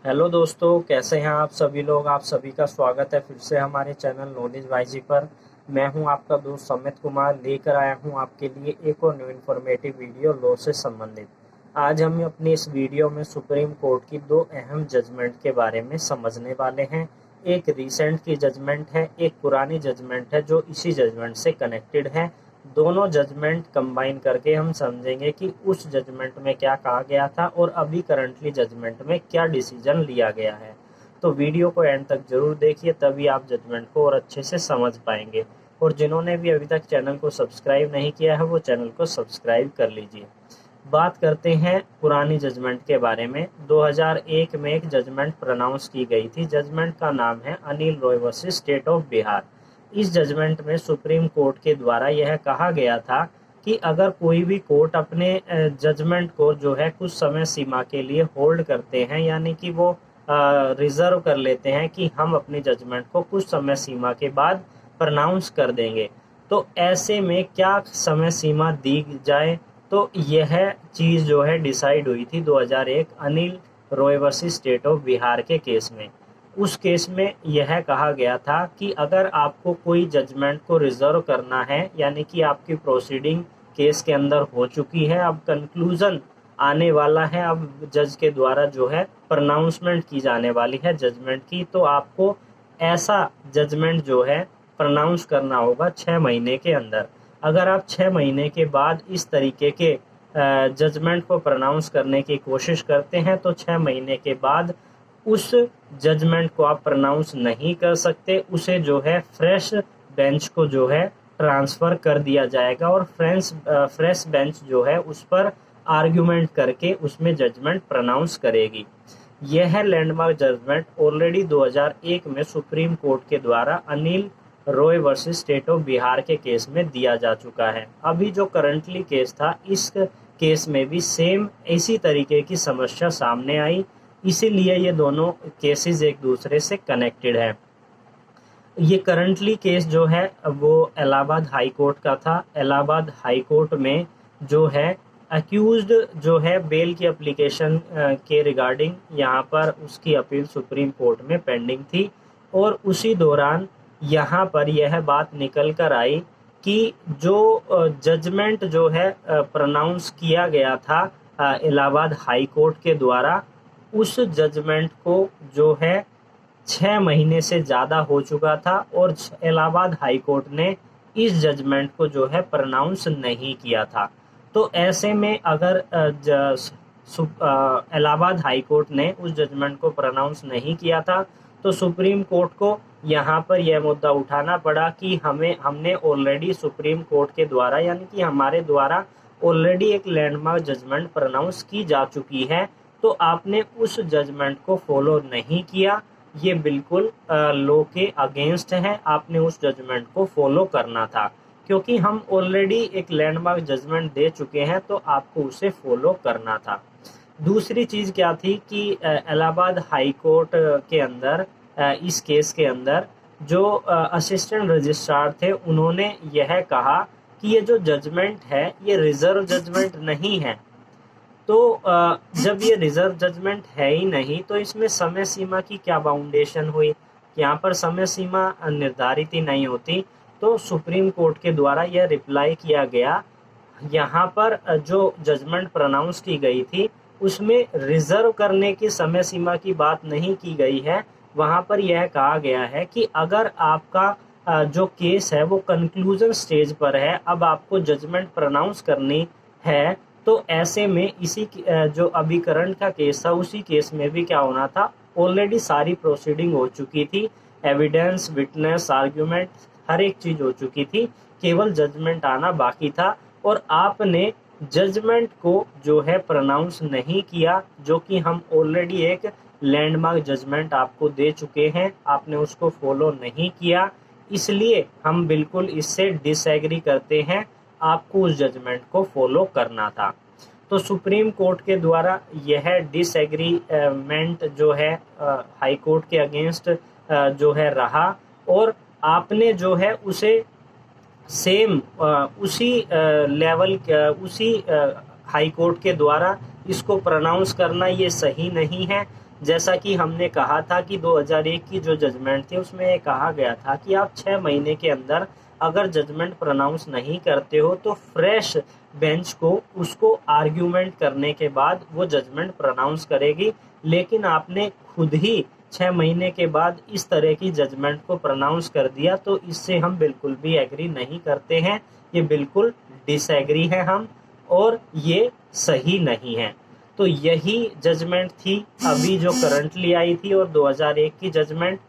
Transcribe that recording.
Hello दोस्तों, कैसे हैं आप सभी लोग। आप सभी का स्वागत है फिर से हमारे चैनल नॉलेज वाईजी पर। मैं हूं आपका दोस्त समित कुमार, लेकर आया हूं आपके लिए एक और न्यू इन्फॉर्मेटिव वीडियो लॉ से संबंधित। आज हम अपनी इस वीडियो में सुप्रीम कोर्ट की दो अहम जजमेंट के बारे में समझने वाले हैं। एक रिसेंट की जजमेंट है, एक पुरानी जजमेंट है जो इसी जजमेंट से कनेक्टेड है। दोनों जजमेंट कंबाइन करके हम समझेंगे कि उस जजमेंट में क्या कहा गया था और अभी करंटली जजमेंट में क्या डिसीजन लिया गया है। तो वीडियो को एंड तक जरूर देखिए, तभी आप जजमेंट को और अच्छे से समझ पाएंगे। और जिन्होंने भी अभी तक चैनल को सब्सक्राइब नहीं किया है वो चैनल को सब्सक्राइब कर लीजिए। बात करते हैं पुरानी जजमेंट के बारे में। 2001 में एक जजमेंट प्रोनाउंस की गई थी। जजमेंट का नाम है Anil Roy versus state of Bihar. इस जजमेंट में सुप्रीम कोर्ट के द्वारा यह कहा गया था कि अगर कोई भी कोर्ट अपने जजमेंट को जो है कुछ समय सीमा के लिए होल्ड करते हैं, यानी कि वो रिजर्व कर लेते हैं कि हम अपनी जजमेंट को कुछ समय सीमा के बाद प्रोनाउंस कर देंगे, तो ऐसे में क्या समय सीमा दी जाए। तो यह चीज़ जो है डिसाइड हुई थी 2001 Anil Roy versus state of Bihar के केस में। उस केस में यह कहा गया था कि अगर आपको कोई जजमेंट को रिजर्व करना है, यानी कि आपकी प्रोसीडिंग केस के अंदर हो चुकी है, अब कंक्लूजन आने वाला है, अब जज के द्वारा जो है प्रोनाउंसमेंट की जाने वाली है जजमेंट की, तो आपको ऐसा जजमेंट जो है प्रोनाउंस करना होगा 6 महीने के अंदर। अगर आप 6 महीने के बाद इस तरीके के जजमेंट को प्रोनाउंस करने की कोशिश करते हैं तो 6 महीने के बाद उस जजमेंट को आप प्रोनाउंस नहीं कर सकते, उसे जो है फ्रेश बेंच को जो है ट्रांसफ़र कर दिया जाएगा और फ्रेश बेंच जो है उस पर आर्ग्यूमेंट करके उसमें जजमेंट प्रोनाउंस करेगी। यह लैंडमार्क जजमेंट ऑलरेडी 2001 में सुप्रीम कोर्ट के द्वारा Anil Roy versus state of Bihar के केस में दिया जा चुका है। अभी जो करंटली केस था, इस केस में भी सेम इसी तरीके की समस्या सामने आई, इसीलिए ये दोनों केसेस एक दूसरे से कनेक्टेड है। ये करंटली केस जो है वो इलाहाबाद हाई कोर्ट का था। इलाहाबाद हाई कोर्ट में जो है अक्यूज्ड जो है बेल की एप्लीकेशन के रिगार्डिंग यहाँ पर उसकी अपील सुप्रीम कोर्ट में पेंडिंग थी, और उसी दौरान यहाँ पर यह बात निकल कर आई कि जो जजमेंट जो है प्रोनाउंस किया गया था इलाहाबाद हाई कोर्ट के द्वारा, उस जजमेंट को जो है 6 महीने से ज़्यादा हो चुका था और इलाहाबाद हाई कोर्ट ने इस जजमेंट को जो है प्रोनाउंस नहीं किया था। तो ऐसे में अगर इलाहाबाद हाई कोर्ट ने उस जजमेंट को प्रोनाउंस नहीं किया था तो सुप्रीम कोर्ट को यहाँ पर यह मुद्दा उठाना पड़ा कि हमने ऑलरेडी सुप्रीम कोर्ट के द्वारा, यानी कि हमारे द्वारा ऑलरेडी एक लैंडमार्क जजमेंट प्रोनाउंस की जा चुकी है, तो आपने उस जजमेंट को फॉलो नहीं किया। ये बिल्कुल लॉ के अगेंस्ट है, आपने उस जजमेंट को फॉलो करना था। क्योंकि हम ऑलरेडी एक लैंडमार्क जजमेंट दे चुके हैं तो आपको उसे फॉलो करना था। दूसरी चीज़ क्या थी कि इलाहाबाद हाई कोर्ट के अंदर इस केस के अंदर जो असिस्टेंट रजिस्ट्रार थे उन्होंने यह कहा कि ये जो जजमेंट है ये रिजर्व जजमेंट नहीं है। तो जब ये रिजर्व जजमेंट है ही नहीं तो इसमें समय सीमा की क्या बाउंडेशन हुई। यहाँ पर समय सीमा निर्धारित ही नहीं होती। तो सुप्रीम कोर्ट के द्वारा यह रिप्लाई किया गया, यहाँ पर जो जजमेंट प्रोनाउंस की गई थी उसमें रिजर्व करने की समय सीमा की बात नहीं की गई है। वहाँ पर यह कहा गया है कि अगर आपका जो केस है वो कंक्लूजन स्टेज पर है, अब आपको जजमेंट प्रोनाउंस करनी है, तो ऐसे में इसी जो अभी करंट का केस था उसी केस में भी क्या होना था, ऑलरेडी सारी प्रोसीडिंग हो चुकी थी, एविडेंस, विटनेस, आर्ग्यूमेंट, हर एक चीज़ हो चुकी थी, केवल जजमेंट आना बाकी था। और आपने जजमेंट को जो है प्रोनाउंस नहीं किया, जो कि हम ऑलरेडी एक लैंडमार्क जजमेंट आपको दे चुके हैं, आपने उसको फॉलो नहीं किया, इसलिए हम बिल्कुल इससे डिसएग्री करते हैं। आपको उस जजमेंट को फॉलो करना था। तो सुप्रीम कोर्ट के द्वारा यह डिसएग्रीमेंट जो है हाई कोर्ट के अगेंस्ट जो है रहा, और आपने जो है उसे सेम उसी लेवल उसी हाई कोर्ट के द्वारा इसको प्रोनाउंस करना ये सही नहीं है। जैसा कि हमने कहा था कि 2001 की जो जजमेंट थी उसमें ये कहा गया था कि आप 6 महीने के अंदर अगर जजमेंट प्रोनाउंस नहीं करते हो तो फ्रेश बेंच को उसको आर्ग्यूमेंट करने के बाद वो जजमेंट प्रोनाउंस करेगी। लेकिन आपने खुद ही 6 महीने के बाद इस तरह की जजमेंट को प्रोनाउंस कर दिया, तो इससे हम बिल्कुल भी एग्री नहीं करते हैं। ये बिल्कुल डिसएग्री है हम, और ये सही नहीं है। तो यही जजमेंट थी अभी जो करंटली आई थी, और 2001 की जजमेंट